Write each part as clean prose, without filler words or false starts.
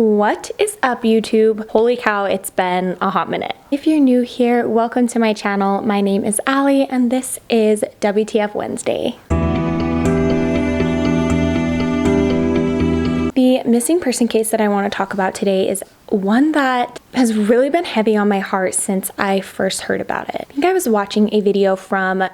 What is up, YouTube? Holy cow, it's been a hot minute. If you're new here, welcome to my channel. My name is Allie and this is WTF Wednesday. The missing person case that I want to talk about today is one that has really been heavy on my heart since I first heard about it. I think I was watching a video from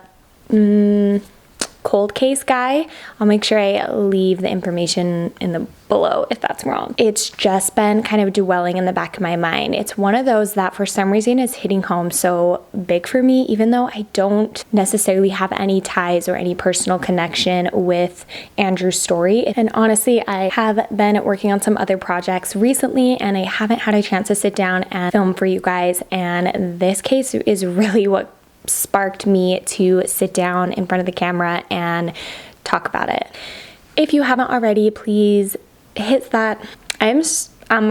Cold Case Guy. I'll make sure I leave the information in the below if that's wrong. It's just been kind of dwelling in the back of my mind. It's one of those that for some reason is hitting home so big for me, even though I don't necessarily have any ties or any personal connection with Andrew's story. And honestly, I have been working on some other projects recently and I haven't had a chance to sit down and film for you guys. And this case is really what sparked me to sit down in front of the camera and talk about it. If you haven't already, please hit that. I'm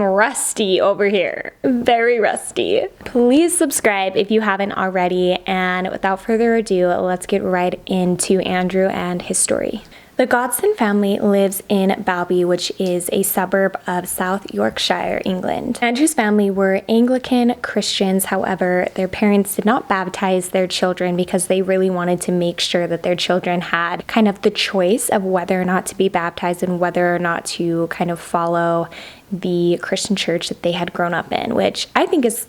rusty over here, very rusty. Please subscribe if you haven't already, and without further ado, let's get right into Andrew and his story. The Gosden family lives in Balby, which is a suburb of South Yorkshire, England. Andrew's family were Anglican Christians. However, their parents did not baptize their children because they really wanted to make sure that their children had kind of the choice of whether or not to be baptized and whether or not to kind of follow the Christian church that they had grown up in, which I think is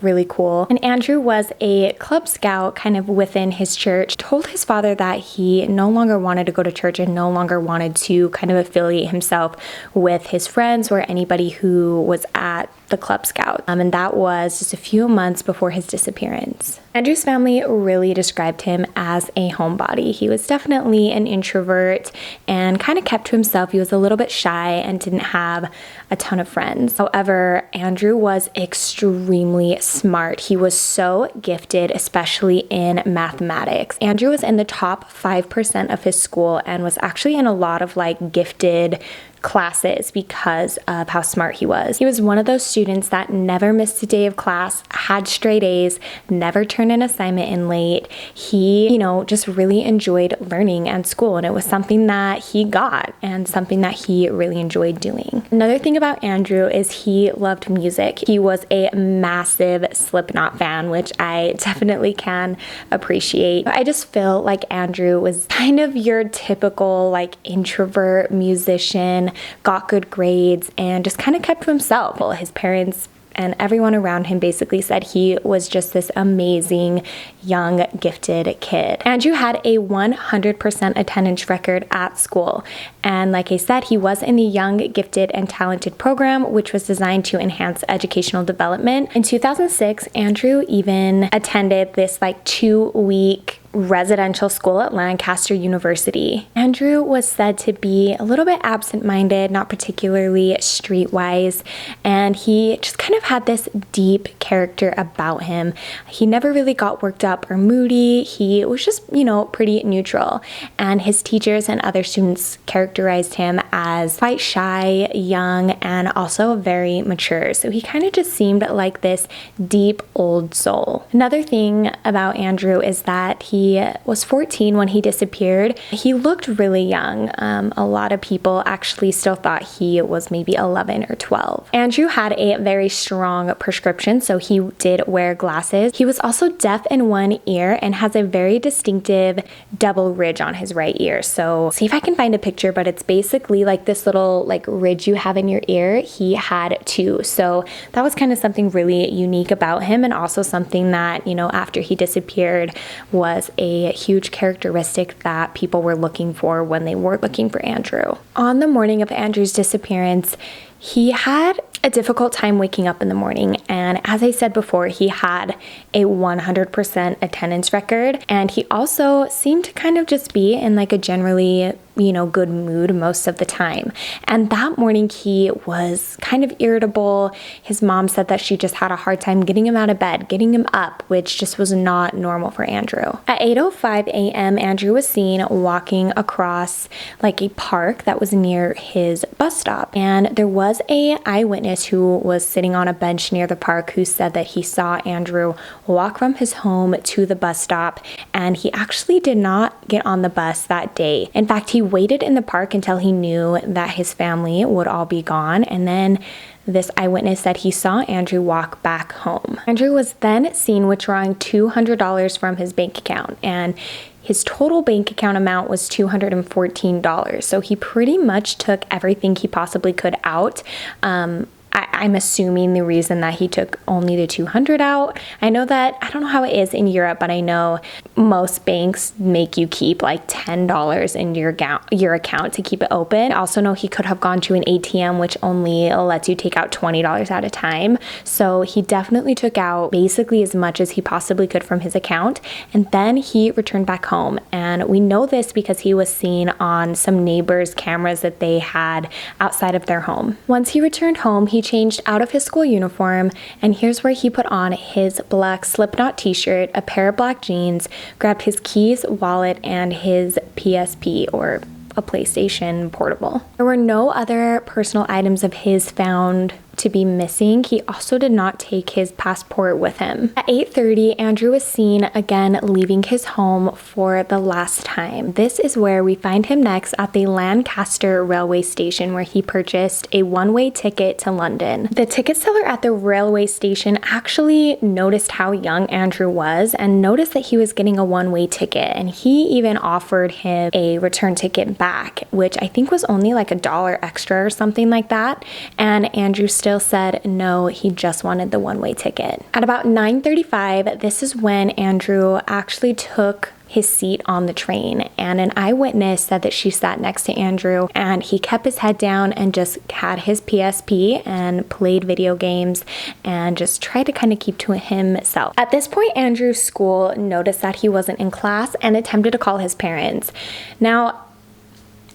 really cool. And Andrew was a Club Scout kind of within his church, told his father that he no longer wanted to go to church and no longer wanted to kind of affiliate himself with his friends or anybody who was at the Club Scout. And that was just a few months before his disappearance. Andrew's family really described him as a homebody. He was definitely an introvert and kind of kept to himself. He was a little bit shy and didn't have a ton of friends. However, Andrew was extremely smart. He was so gifted, especially in mathematics. Andrew was in the top 5% of his school and was actually in a lot of gifted classes because of how smart he was. He was one of those students that never missed a day of class, had straight A's, never turned an assignment in late. He, just really enjoyed learning and school, and it was something that he got and something that he really enjoyed doing. Another thing about Andrew is he loved music. He was a massive Slipknot fan, which I definitely can appreciate. I just feel like Andrew was kind of your typical introvert musician, got good grades, and just kind of kept to himself. Well, his parents and everyone around him basically said he was just this amazing, young, gifted kid. Andrew had a 100% attendance record at school. And like I said, he was in the Young, Gifted, and Talented program, which was designed to enhance educational development. In 2006, Andrew even attended this 2-week residential school at Lancaster University. Andrew was said to be a little bit absent-minded, not particularly streetwise, and he just kind of had this deep character about him. He never really got worked up or moody. He was just, pretty neutral. And his teachers and other students characterized him as quite shy, young, and also very mature. So he kind of just seemed like this deep old soul. Another thing about Andrew is that he was 14 when he disappeared. He looked really young. A lot of people actually still thought he was maybe 11 or 12. Andrew had a very strong prescription, so he did wear glasses. He was also deaf in one ear and has a very distinctive double ridge on his right ear. So see if I can find a picture, but it's basically like this little ridge you have in your ear. He had two. So that was kind of something really unique about him, and also something that, after he disappeared was a huge characteristic that people were looking for when they were looking for Andrew. On the morning of Andrew's disappearance, he had a difficult time waking up in the morning, and as I said before, he had a 100% attendance record, and he also seemed to kind of just be in a generally good mood most of the time. And that morning he was kind of irritable. His mom said that she just had a hard time getting him out of bed, getting him up, which just was not normal for Andrew. At 8:05 a.m., Andrew was seen walking across a park that was near his bus stop. And there was a eyewitness who was sitting on a bench near the park who said that he saw Andrew walk from his home to the bus stop, and he actually did not get on the bus that day. In fact, he waited in the park until he knew that his family would all be gone, and then this eyewitness said he saw Andrew walk back home. Andrew was then seen withdrawing $200 from his bank account, and his total bank account amount was $214. So he pretty much took everything he possibly could out. I'm assuming the reason that he took only the $200 out. I know that, I don't know how it is in Europe, but I know most banks make you keep like $10 in your account to keep it open. I also know he could have gone to an ATM, which only lets you take out $20 at a time. So he definitely took out basically as much as he possibly could from his account. And then he returned back home. And we know this because he was seen on some neighbors' cameras that they had outside of their home. Once he returned home, he changed out of his school uniform, and here's where he put on his black Slipknot t-shirt, a pair of black jeans, grabbed his keys, wallet, and his PSP, or a PlayStation Portable. There were no other personal items of his found to be missing. He also did not take his passport with him. At 8:30, Andrew was seen again leaving his home for the last time. This is where we find him next at the Lancaster railway station, where he purchased a one-way ticket to London. The ticket seller at the railway station actually noticed how young Andrew was and noticed that he was getting a one-way ticket, and he even offered him a return ticket back, which I think was only like $1 extra or something like that. And Andrew still said no, he just wanted the one-way ticket. At about 9:35, this is when Andrew actually took his seat on the train, and an eyewitness said that she sat next to Andrew and he kept his head down and just had his PSP and played video games and just tried to kind of keep to himself. At this point, Andrew's school noticed that he wasn't in class and attempted to call his parents. Now,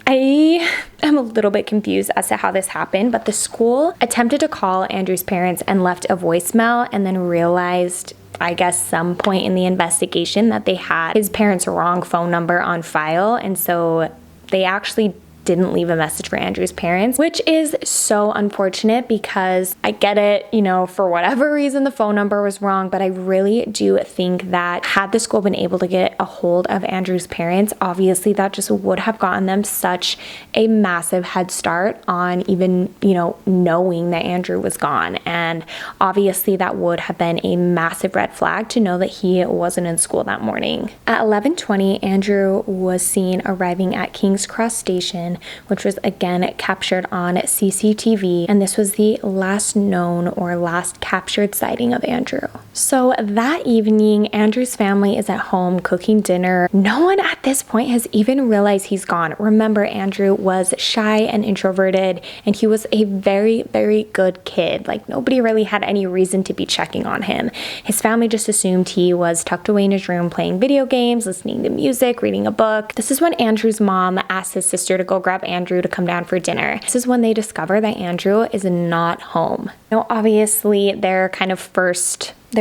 I am a little bit confused as to how this happened, but the school attempted to call Andrew's parents and left a voicemail, and then realized, I guess, some point in the investigation that they had his parents' wrong phone number on file, and so they actually didn't leave a message for Andrew's parents, which is so unfortunate because I get it, you know, for whatever reason the phone number was wrong, but I really do think that had the school been able to get a hold of Andrew's parents, obviously that just would have gotten them such a massive head start on even, you know, knowing that Andrew was gone. And obviously that would have been a massive red flag to know that he wasn't in school that morning. At 11:20, Andrew was seen arriving at King's Cross Station, which was again captured on CCTV, and this was the last known or last captured sighting of Andrew. So that evening, Andrew's family is at home cooking dinner. No one at this point has even realized he's gone. Remember, Andrew was shy and introverted, and he was a very, very good kid. Like, nobody really had any reason to be checking on him. His family just assumed he was tucked away in his room playing video games, listening to music, reading a book. This is when Andrew's mom asked his sister to go grab Andrew to come down for dinner. This is when they discover that Andrew is not home. Now, obviously, their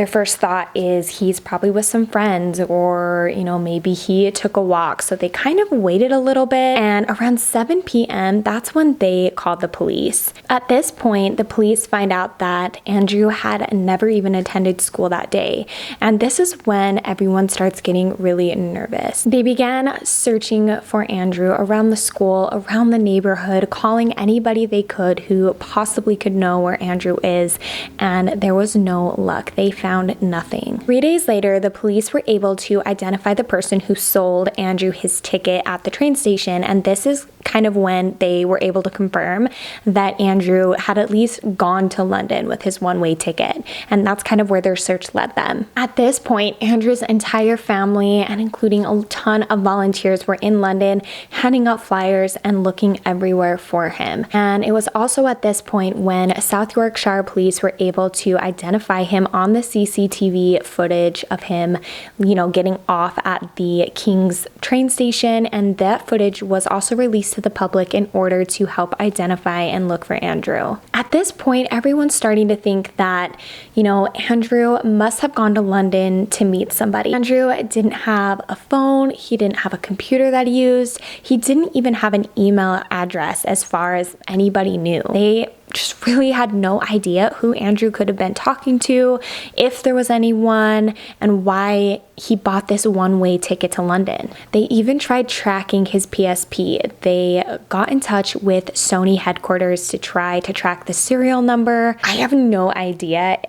first thought is he's probably with some friends, or, you know, maybe he took a walk. So they kind of waited a little bit, and around 7 p.m., that's when they called the police. At this point, the police find out that Andrew had never even attended school that day. And this is when everyone starts getting really nervous. They began searching for Andrew around the school, around the neighborhood, calling anybody they could who possibly could know where Andrew is, and there was no luck. They found nothing. 3 days later, the police were able to identify the person who sold Andrew his ticket at the train station, and this is kind of when they were able to confirm that Andrew had at least gone to London with his one-way ticket, and that's kind of where their search led them. At this point, Andrew's entire family, and including a ton of volunteers, were in London handing out flyers and looking everywhere for him. And it was also at this point when South Yorkshire police were able to identify him on the CCTV footage of him, you know, getting off at the King's train station, and that footage was also released to the public in order to help identify and look for Andrew. At this point, everyone's starting to think that, you know, Andrew must have gone to London to meet somebody. Andrew didn't have a phone, he didn't have a computer that he used, he didn't even have an email address as far as anybody knew. They just really had no idea who Andrew could have been talking to, if there was anyone, and why he bought this one-way ticket to London. They even tried tracking his PSP. They got in touch with Sony headquarters to try to track the serial number. I have no idea,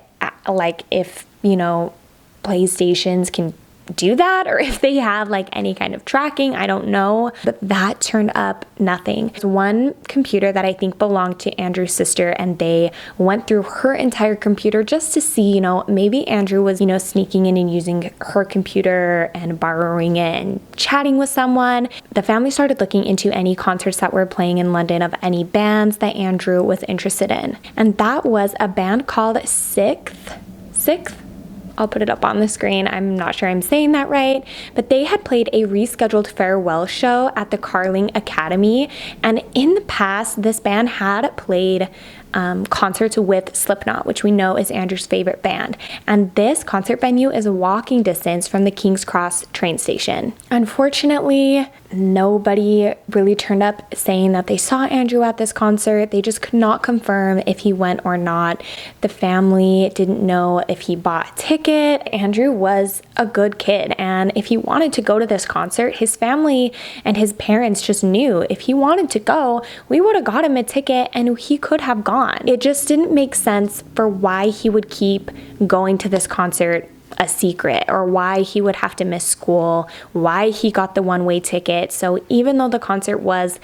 like, if, PlayStations can do that, or if they have like any kind of tracking, I don't know, but that turned up nothing. There's one computer that I think belonged to Andrew's sister, and they went through her entire computer just to see, maybe Andrew was, sneaking in and using her computer and borrowing it and chatting with someone. The family started looking into any concerts that were playing in London of any bands that Andrew was interested in, and that was a band called Sixth. I'll put it up on the screen. I'm not sure I'm saying that right, but they had played a rescheduled farewell show at the Carling Academy, and in the past, this band had played concerts with Slipknot, which we know is Andrew's favorite band, and this concert venue is a walking distance from the King's Cross train station. Unfortunately, nobody really turned up saying that they saw Andrew at this concert. They just could not confirm if he went or not. The family didn't know if he bought a ticket. Andrew was a good kid, and if he wanted to go to this concert, his family and his parents just knew if he wanted to go, we would have got him a ticket and he could have gone. It just didn't make sense for why he would keep going to this concert a secret, or why he would have to miss school, why he got the one-way ticket. So even though the concert was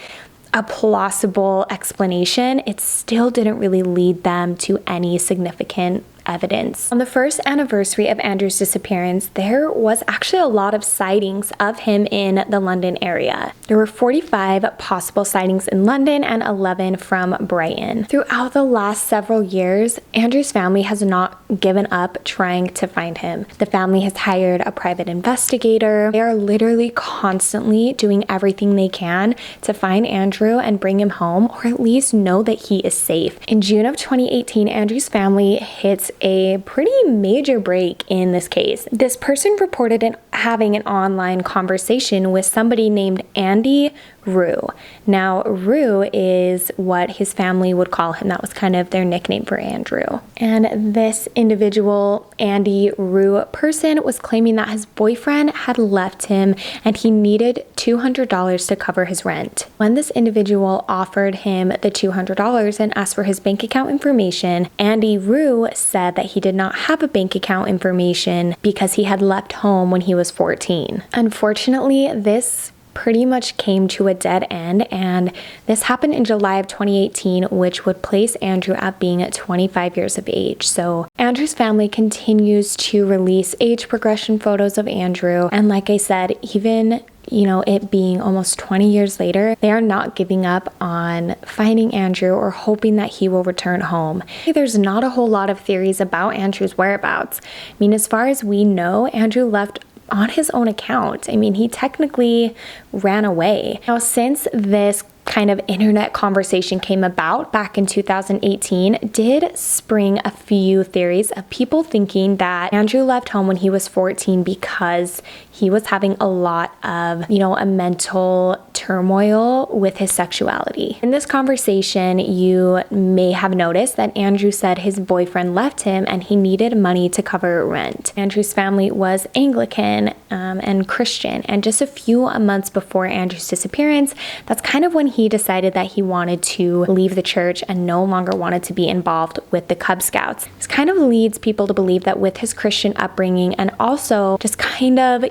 a plausible explanation, it still didn't really lead them to any significant evidence. On the first anniversary of Andrew's disappearance, there was actually a lot of sightings of him in the London area. There were 45 possible sightings in London and 11 from Brighton. Throughout the last several years, Andrew's family has not given up trying to find him. The family has hired a private investigator. They are literally constantly doing everything they can to find Andrew and bring him home, or at least know that he is safe. In June of 2018, Andrew's family hits a pretty major break in this case. This person reported having an online conversation with somebody named Andy Rue. Now, Rue is what his family would call him. That was kind of their nickname for Andrew. And this individual, Andy Rue person, was claiming that his boyfriend had left him and he needed $200 to cover his rent. When this individual offered him the $200 and asked for his bank account information, Andy Rue said that he did not have a bank account information because he had left home when he was 14. Unfortunately, this pretty much came to a dead end, and this happened in July of 2018, which would place Andrew at being 25 years of age. So Andrew's family continues to release age progression photos of Andrew, and like I said, even it being almost 20 years later, they are not giving up on finding Andrew or hoping that he will return home. There's not a whole lot of theories about Andrew's whereabouts. I mean, as far as we know, Andrew left on his own account. I mean, he technically ran away. Now, since this kind of internet conversation came about back in 2018, did spring a few theories of people thinking that Andrew left home when he was 14 because he was having a lot of, a mental turmoil with his sexuality. In this conversation, you may have noticed that Andrew said his boyfriend left him and he needed money to cover rent. Andrew's family was Anglican and Christian, and just a few months before Andrew's disappearance, that's kind of when he decided that he wanted to leave the church and no longer wanted to be involved with the Cub Scouts. This kind of leads people to believe that with his Christian upbringing and also just kind of,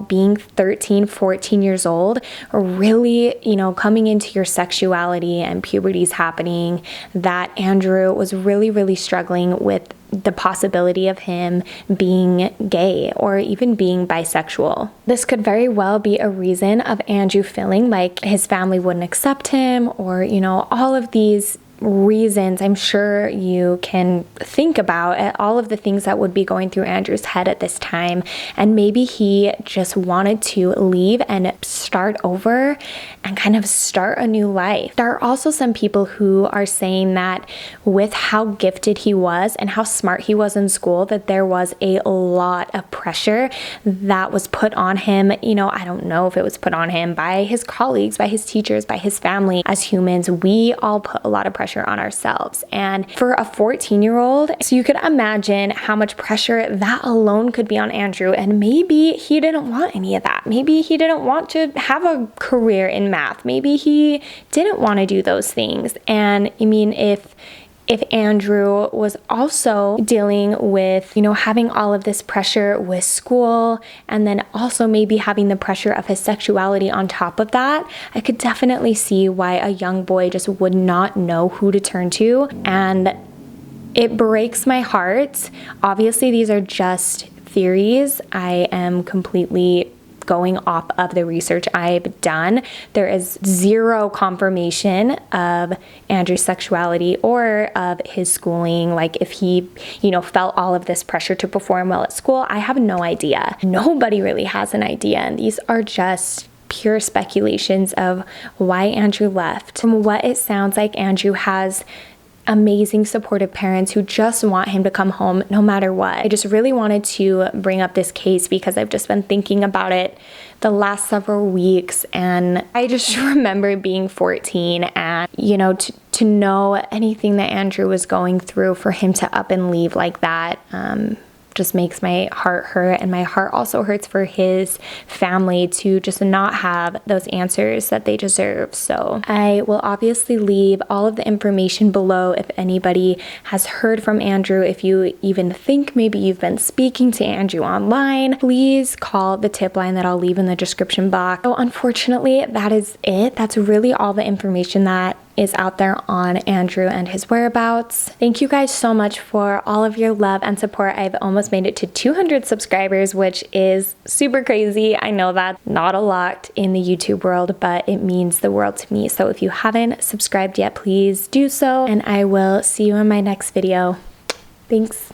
being 13, 14 years old, or really, coming into your sexuality and puberty's happening, that Andrew was really, really struggling with the possibility of him being gay or even being bisexual. This could very well be a reason of Andrew feeling like his family wouldn't accept him, or, all of these reasons I'm sure you can think about, all of the things that would be going through Andrew's head at this time, and maybe he just wanted to leave and start over and kind of start a new life. There are also some people who are saying that with how gifted he was and how smart he was in school, that there was a lot of pressure that was put on him. I don't know if it was put on him by his colleagues, by his teachers, by his family. As humans, we all put a lot of pressure pressure on ourselves. And for a 14-year-old, so you could imagine how much pressure that alone could be on Andrew. And maybe he didn't want any of that. Maybe he didn't want to have a career in math. Maybe he didn't want to do those things. And I mean, if Andrew was also dealing with, having all of this pressure with school, and then also maybe having the pressure of his sexuality on top of that, I could definitely see why a young boy just would not know who to turn to. And it breaks my heart. Obviously, these are just theories. I am completely going off of the research I've done. There is zero confirmation of Andrew's sexuality or of his schooling. Like if he, felt all of this pressure to perform well at school, I have no idea. Nobody really has an idea. And these are just pure speculations of why Andrew left. From what it sounds like, Andrew has amazing supportive parents who just want him to come home no matter what. I just really wanted to bring up this case because I've just been thinking about it the last several weeks, and I just remember being 14 and, to know anything that Andrew was going through, for him to up and leave like that, just makes my heart hurt. And my heart also hurts for his family to just not have those answers that they deserve. So I will obviously leave all of the information below if anybody has heard from Andrew. If you even think maybe you've been speaking to Andrew online, please call the tip line that I'll leave in the description box. So unfortunately, that is it. That's really all the information that is out there on Andrew and his whereabouts. Thank you guys so much for all of your love and support. I've almost made it to 200 subscribers, which is super crazy. I know that's not a lot in the YouTube world, but it means the world to me. So if you haven't subscribed yet, please do so, and I will see you in my next video. Thanks.